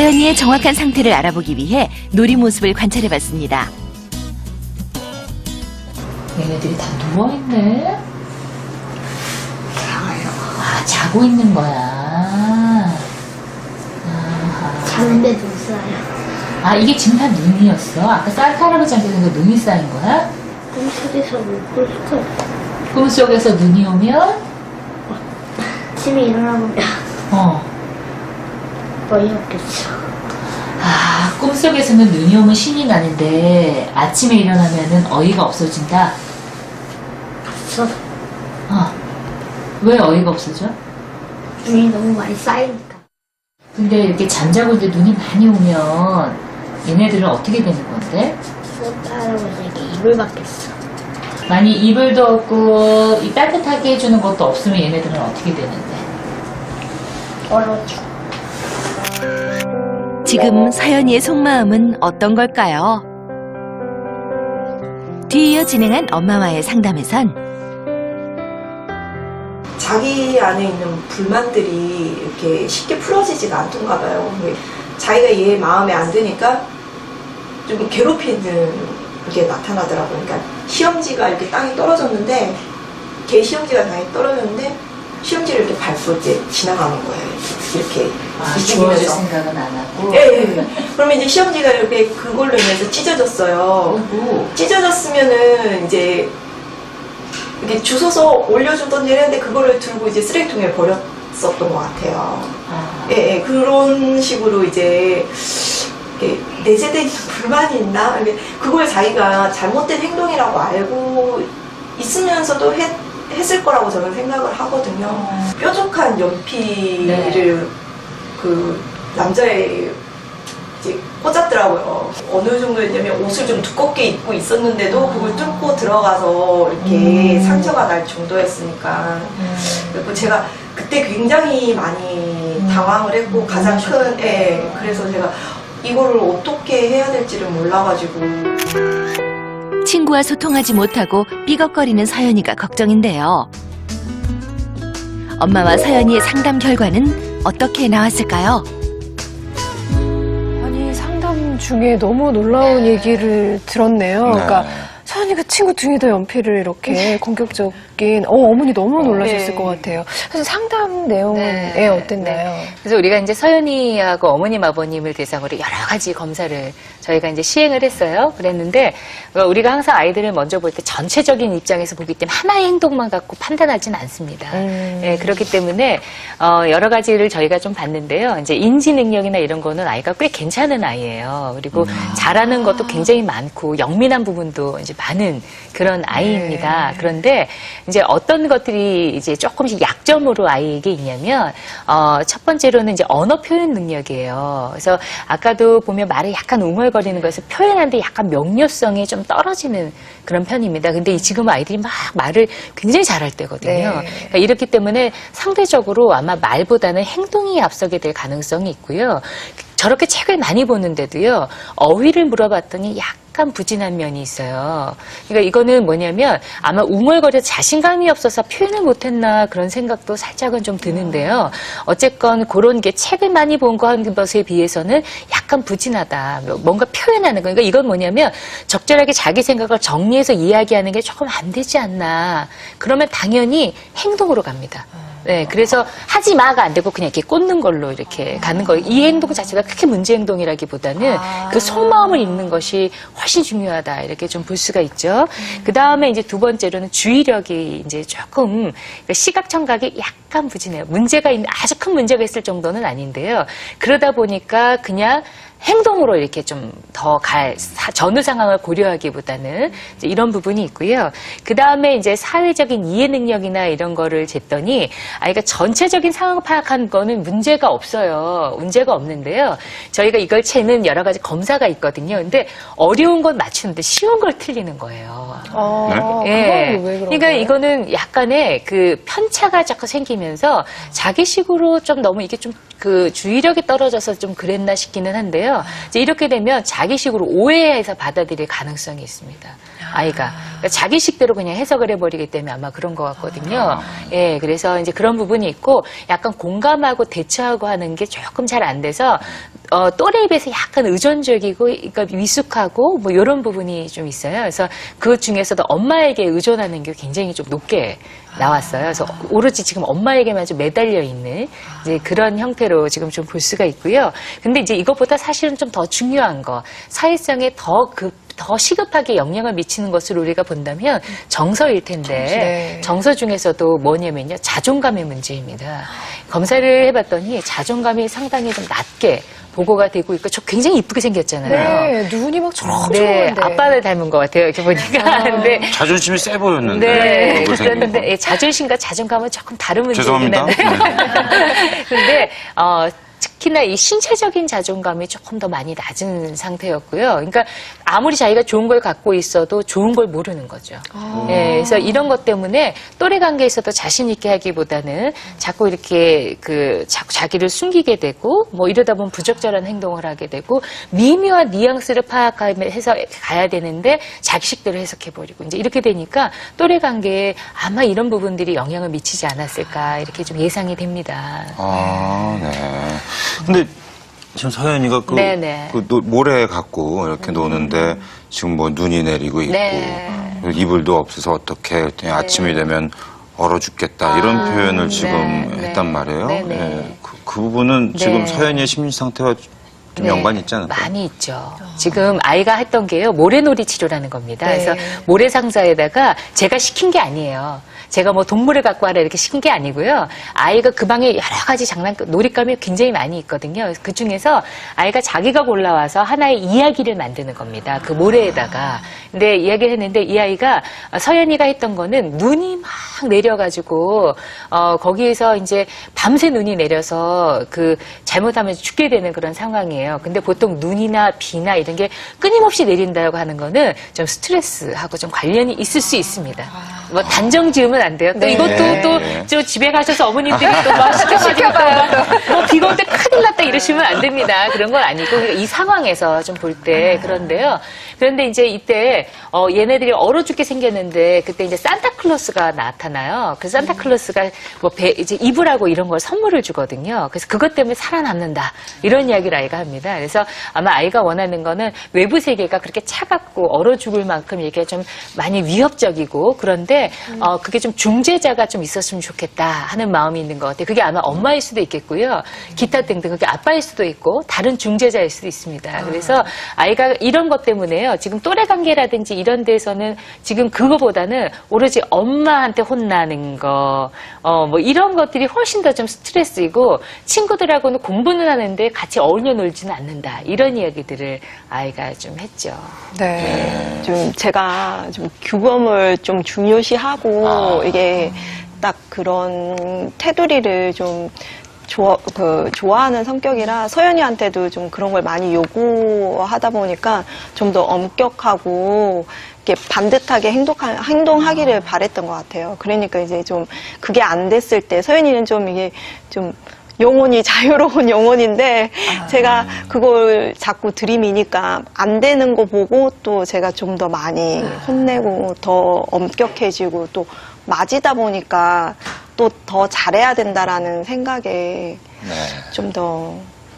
서연이의 정확한 상태를 알아보기 위해 놀이 모습을 관찰해봤습니다. 얘네들이 다 누워있네? 아, 자고 있는 거야. 자는데 눈 쌓여. 아, 이게 지금 다 눈이었어? 아까 산타 할아버지한테는 그 눈이 쌓인 거야? 꿈속에서 못 볼 거야. 꿈속에서 눈이 오면? 아침에 일어나면 어이없겠어. 아, 꿈속에서는 눈이 오면 신이 나는데 아침에 일어나면은 어이가 없어진다? 없어. 왜 어이가 없어져? 눈이 너무 많이 쌓이니까. 근데 이렇게 잠자고 있는데 눈이 많이 오면 얘네들은 어떻게 되는 건데? 산타 할아버지에게 이불 받겠어. 만약 이불도 없고 이 따뜻하게 해주는 것도 없으면 얘네들은 어떻게 되는데? 얼어 죽어. 지금 서연이의 속마음은 어떤 걸까요? 뒤이어 진행한 엄마와의 상담에선 자기 안에 있는 불만들이 이렇게 쉽게 풀어지지가 않던가 봐요. 자기가 얘 마음에 안 드니까 좀 괴롭히는 게 나타나더라고요. 그러니까 시험지가 이렇게 땅에 떨어졌는데 걔 시험지가 땅에 떨어졌는데 시험지를 이렇게 밟고 이제 지나가는 거예요. 이렇게 주워줄 생각은 안 하고. 예. 그러면 이제 시험지가 이렇게 그걸로 인해서 찢어졌어요. 찢어졌으면은 이제 이렇게 주워서 올려주던지 했는데 그거를 들고 이제 쓰레기통에 버렸었던 것 같아요. 예, 그런 식으로 이제 내재된 불만이 있나? 그걸 자기가 잘못된 행동이라고 알고 있으면서도 했을 거라고 저는 생각을 하거든요. 뾰족한 연필을 그 남자의 이제 꽂았더라고요. 어느 정도였냐면 옷을 좀 두껍게 입고 있었는데도 그걸 뚫고 들어가서 이렇게 상처가 날 정도였으니까. 그리고 제가 그때 굉장히 많이 당황을 했고 가장 큰, 그래서 제가 이거를 어떻게 해야 될지를 몰라가지고. 친구와 소통하지 못하고 삐걱거리는 서연이가 걱정인데요. 엄마와 서연이의 상담 결과는 어떻게 나왔을까요? 아니, 상담 중에 너무 놀라운 얘기를 들었네요. 그러니까 서연이가 친구 등에다 연필을 이렇게 공격적인, 어머니 너무 놀라셨을 것 같아요. 그래서 상담 내용은 어땠나요? 그래서 우리가 이제 서연이하고 어머님, 아버님을 대상으로 여러 가지 검사를 저희가 이제 시행을 했어요. 그랬는데 우리가 항상 아이들을 먼저 볼 때 전체적인 입장에서 보기 때문에 하나의 행동만 갖고 판단하지는 않습니다. 그렇기 때문에 여러 가지를 저희가 좀 봤는데요. 이제 인지 능력이나 이런 거는 아이가 꽤 괜찮은 아이예요. 그리고 잘하는 것도 굉장히 많고 영민한 부분도 이제 많은 그런 아이입니다. 그런데 이제 어떤 것들이 이제 조금씩 약점으로 아이에게 있냐면 첫 번째로는 이제 언어 표현 능력이에요. 그래서 아까도 보면 말을 약간 웅얼거리는 것을 표현하는데 약간 명료성이 좀 떨어지는 그런 편입니다. 근데 지금 아이들이 막 말을 굉장히 잘할 때거든요. 그러니까 이렇기 때문에 상대적으로 아마 말보다는 행동이 앞서게 될 가능성이 있고요. 저렇게 책을 많이 보는데도요, 어휘를 물어봤더니 약간 부진한 면이 있어요. 그러니까 이거는 뭐냐면 아마 웅얼거려서 자신감이 없어서 표현을 못했나 그런 생각도 살짝은 좀 드는데요. 어쨌건 그런 게 책을 많이 본 것에 비해서는 약간 부진하다. 뭔가 표현하는 거. 그러니까 이건 뭐냐면 적절하게 자기 생각을 정리해서 이야기하는 게 조금 안 되지 않나. 그러면 당연히 행동으로 갑니다. 네, 그래서 하지 마가 안 되고 그냥 이렇게 꽂는 걸로 이렇게 가는 거예요. 이 행동 자체가 그렇게 문제 행동이라기보다는 그 속마음을 읽는 것이 훨씬 중요하다 이렇게 좀 볼 수가 있죠. 그 다음에 이제 두 번째로는 주의력이 이제 조금 시각 청각이 약간 부진해요. 문제가 있는 아주 큰 문제가 있을 정도는 아닌데요. 그러다 보니까 그냥 행동으로 이렇게 좀 더 전후 상황을 고려하기보다는 이제 이런 부분이 있고요. 그 다음에 이제 사회적인 이해 능력이나 이런 거를 쟀더니 아이가 전체적인 상황을 파악한 거는 문제가 없어요. 문제가 없는데요. 저희가 이걸 채는 여러 가지 검사가 있거든요. 근데 어려운 건 맞추는데 쉬운 걸 틀리는 거예요. 네? 왜 그런 그러니까 거예요? 이거는 약간의 그 편차가 자꾸 생기면서 자기식으로 좀 너무 이게 좀 그 주의력이 떨어져서 좀 그랬나 싶기는 한데요. 이제 이렇게 되면 자기식으로 오해해서 받아들일 가능성이 있습니다. 아이가. 그러니까 자기식대로 그냥 해석을 해버리기 때문에 아마 그런 것 같거든요. 예, 그래서 이제 그런 부분이 있고 약간 공감하고 대처하고 하는 게 조금 잘 안 돼서 또래에 비해서 약간 의존적이고, 그러니까 미숙하고, 뭐, 이런 부분이 좀 있어요. 그래서 그 중에서도 엄마에게 의존하는 게 굉장히 좀 높게 나왔어요. 그래서 오로지 지금 엄마에게만 좀 매달려 있는 이제 그런 형태로 지금 좀 볼 수가 있고요. 근데 이제 이것보다 사실은 좀 더 중요한 거, 사회성에 더 시급하게 영향을 미치는 것을 우리가 본다면 정서일 텐데 네. 정서 중에서도 뭐냐면요, 자존감의 문제입니다. 검사를 해봤더니 자존감이 상당히 좀 낮게 보고가 되고 있고, 저 굉장히 이쁘게 생겼잖아요. 네, 눈이 막 네, 초롱초롱한데. 아빠를 닮은 것 같아요, 이렇게 보니까. 근데 자존심이 세 보였는데. 네, 얼굴 생긴 거. 그런데 자존심과 자존감은 조금 다른 문제긴 죄송합니다. 네. 한데. 근데 특히나 이 신체적인 자존감이 조금 더 많이 낮은 상태였고요. 그러니까 아무리 자기가 좋은 걸 갖고 있어도 좋은 걸 모르는 거죠. 네, 그래서 이런 것 때문에 또래 관계에서도 자신 있게 하기보다는 자꾸 이렇게 자기를 숨기게 되고, 뭐 이러다 보면 부적절한 행동을 하게 되고, 미묘한 뉘앙스를 파악해서 가야 되는데 자기식대로 해석해버리고, 이제 이렇게 되니까 또래 관계에 아마 이런 부분들이 영향을 미치지 않았을까, 이렇게 좀 예상이 됩니다. 아, 네. 근데 지금 서연이가 네네. 모래 갖고 이렇게 노는데 지금 뭐 눈이 내리고 있고 네. 이불도 없어서 어떻게 아침이 되면 얼어 죽겠다 이런 표현을 지금 네. 했단 말이에요. 네네. 네. 그 부분은 네. 지금 서연이의 심리 상태와 좀 연관이 있지 않을까요? 많이 있죠. 지금 아이가 했던 게요, 모래놀이 치료라는 겁니다. 네. 그래서 모래 상자에다가 제가 시킨 게 아니에요. 제가 뭐 동물을 갖고 와라 이렇게 시킨 게 아니고요. 아이가 그 방에 여러 가지 놀잇감이 굉장히 많이 있거든요. 그 중에서 아이가 자기가 골라와서 하나의 이야기를 만드는 겁니다. 그 모래에다가. 근데 이야기를 했는데 이 아이가, 서연이가 했던 거는 눈이 막 내려가지고, 거기에서 이제 밤새 눈이 내려서 잘못하면 죽게 되는 그런 상황이에요. 근데 보통 눈이나 비나 이런 게 끊임없이 내린다고 하는 거는 좀 스트레스하고 좀 관련이 있을 수 있습니다. 뭐 단정 지으면 안 돼요. 또 네. 이것도 저 집에 가셔서 어머님들이 또 막 시켜가지고 뭐 비가 올 때 큰일 났다 이러시면 안 됩니다. 그런 건 아니고 그러니까 이 상황에서 좀 볼 때 그런데요. 그런데 이제 이때 얘네들이 얼어 죽게 생겼는데 그때 이제 산타클로스가 나타나요. 그 산타클로스가 이제 이불하고 이런 걸 선물을 주거든요. 그래서 그것 때문에 살아남는다 이런 이야기를 아이가 합니다. 그래서 아마 아이가 원하는 거는 외부 세계가 그렇게 차갑고 얼어 죽을 만큼 이게 좀 많이 위협적이고 그런데 그게 좀 중재자가 좀 있었으면 좋겠다 하는 마음이 있는 것 같아요. 그게 아마 엄마일 수도 있겠고요. 기타 등등 그게 아빠일 수도 있고 다른 중재자일 수도 있습니다. 그래서 아이가 이런 것 때문에요. 지금 또래 관계라든지 이런 데서는 지금 그거보다는 오로지 엄마한테 혼나는 거, 뭐 이런 것들이 훨씬 더 좀 스트레스이고 친구들하고는 공부는 하는데 같이 어울려 놀지는 않는다. 이런 이야기들을 아이가 좀 했죠. 네. 좀 제가 좀 규범을 좀 중요시하고 이게 딱 그런 테두리를 좀 좋아하는 성격이라 서연이한테도 좀 그런 걸 많이 요구하다 보니까 좀 더 엄격하고 이렇게 반듯하게 행동하기를 바랬던 것 같아요. 그러니까 이제 좀 그게 안 됐을 때 서연이는 좀 이게 좀 영혼이 자유로운 영혼인데 제가 그걸 자꾸 들이미니까 안 되는 거 보고 또 제가 좀 더 많이 혼내고 더 엄격해지고 또 맞이다 보니까 또 더 잘해야 된다라는 생각에 좀 더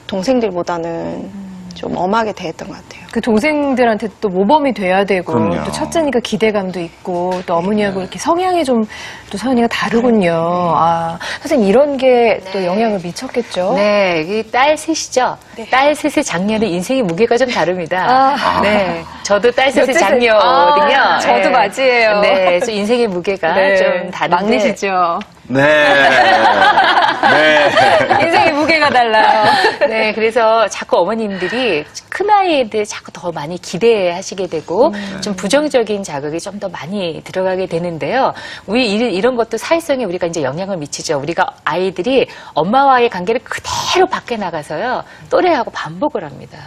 동생들보다는 좀 엄하게 대했던 것 같아요. 그 동생들한테 또 모범이 돼야 되고 그럼요. 또 첫째니까 기대감도 있고 또 어머니하고 이렇게 성향이 좀 또 서연이가 다르군요. 아, 선생님 이런 게 또 영향을 미쳤겠죠? 네, 이 딸 셋이죠. 딸 셋의 장녀는 인생의 무게가 좀 다릅니다. 네, 저도 딸 셋의 장녀거든요. 저도 맞이에요. 네, 그래서 인생의 무게가 좀 다른데. 막내시죠? 네. 네. 인생의 무게가 달라요. 네, 그래서 자꾸 어머님들이 큰아이에 대해 자꾸 더 많이 기대하시게 되고 좀 부정적인 자극이 좀 더 많이 들어가게 되는데요. 우리 이런 것도 사회성에 우리가 이제 영향을 미치죠. 우리가 아이들이 엄마와의 관계를 그대로 밖에 나가서요. 또래하고 반복을 합니다.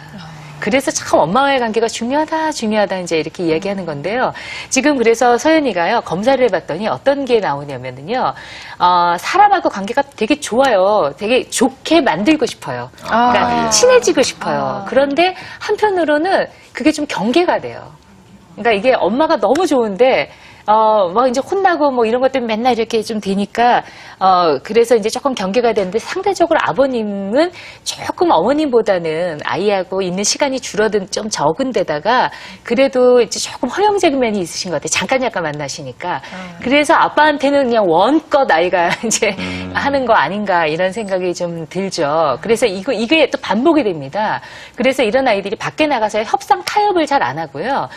그래서 참 엄마와의 관계가 중요하다 이제 이렇게 이야기하는 건데요. 지금 그래서 서연이가요, 검사를 해봤더니 어떤 게 나오냐면요, 사람하고 관계가 되게 좋아요. 되게 좋게 만들고 싶어요. 그러니까 친해지고 싶어요. 그런데 한편으로는 그게 좀 경계가 돼요. 그러니까 이게 엄마가 너무 좋은데, 뭐 이제 혼나고 뭐 이런 것 때문에 맨날 이렇게 좀 되니까, 그래서 이제 조금 경계가 되는데 상대적으로 아버님은 조금 어머님보다는 아이하고 있는 시간이 줄어든 좀 적은 데다가 그래도 이제 조금 허용적인 면이 있으신 것 같아요. 잠깐 만나시니까. 그래서 아빠한테는 그냥 원껏 아이가 이제 하는 거 아닌가 이런 생각이 좀 들죠. 그래서 이게 또 반복이 됩니다. 그래서 이런 아이들이 밖에 나가서 협상 타협을 잘 안 하고요.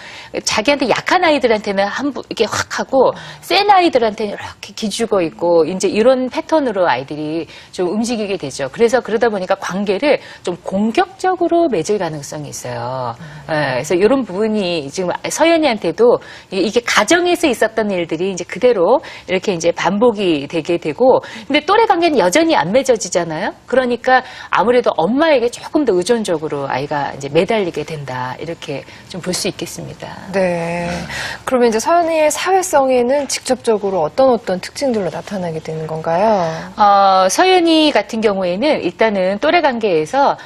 자기한테 약한 아이들한테는 이렇게 확 하고 센 아이들한테는 이렇게 기죽어 있고 이제 이런 패턴으로 아이들이 좀 움직이게 되죠. 그래서 그러다 보니까 관계를 좀 공격적으로 맺을 가능성이 있어요. 그래서 이런 부분이 지금 서연이한테도 이게 가정에서 있었던 일들이 이제 그대로 이렇게 이제 반복이 되게 되고, 근데 또래 관계는 여전히 안 맺어지잖아요. 그러니까 아무래도 엄마에게 조금 더 의존적으로 아이가 이제 매달리게 된다. 이렇게 좀 볼 수 있겠습니다. 네. 그러면 이제 서연이의 사회성에는 직접적으로 어떤 특징들로 나타나게 되는 건가요? 서연이 같은 경우에는 일단은 또래 관계에서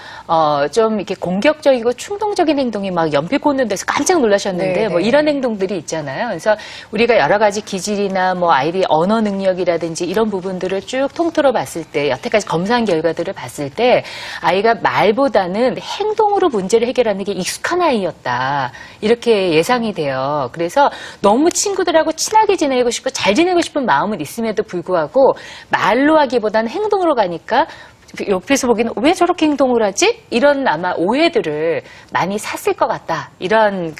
좀 이렇게 공격적이고 충동적인 행동이 막 연필 꽂는 데서 깜짝 놀라셨는데 네네. 뭐 이런 행동들이 있잖아요. 그래서 우리가 여러 가지 기질이나 뭐 아이들이 언어 능력이라든지 이런 부분들을 쭉 통틀어 봤을 때 여태까지 검사한 결과들을 봤을 때 아이가 말보다는 행동으로 문제를 해결하는 게 익숙한 아이였다. 이렇게 예상이 돼요. 그래서 너무 친구들하고 친하게 지내고 싶고 잘 지내고 싶은 마음은 있음에도 불구하고 말로 하기보다는 행동으로 가니까 옆에서 보기에는 왜 저렇게 행동을 하지? 이런 아마 오해들을 많이 샀을 것 같다. 이런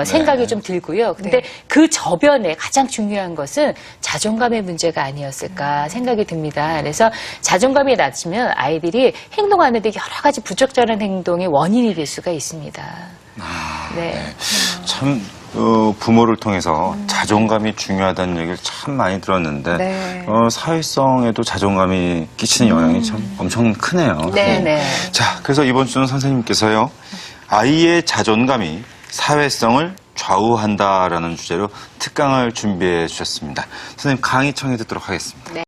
생각이 좀 들고요. 근데 그 저변에 가장 중요한 것은 자존감의 문제가 아니었을까 생각이 듭니다. 그래서 자존감이 낮으면 아이들이 행동하는데 여러 가지 부적절한 행동의 원인이 될 수가 있습니다. 네. 참 부모를 통해서 자존감이 중요하다는 얘기를 참 많이 들었는데 네. 사회성에도 자존감이 끼치는 영향이 참 엄청 크네요. 네. 자, 그래서 이번 주는 선생님께서요, 아이의 자존감이 사회성을 좌우한다라는 주제로 특강을 준비해 주셨습니다. 선생님 강의 청해 듣도록 하겠습니다.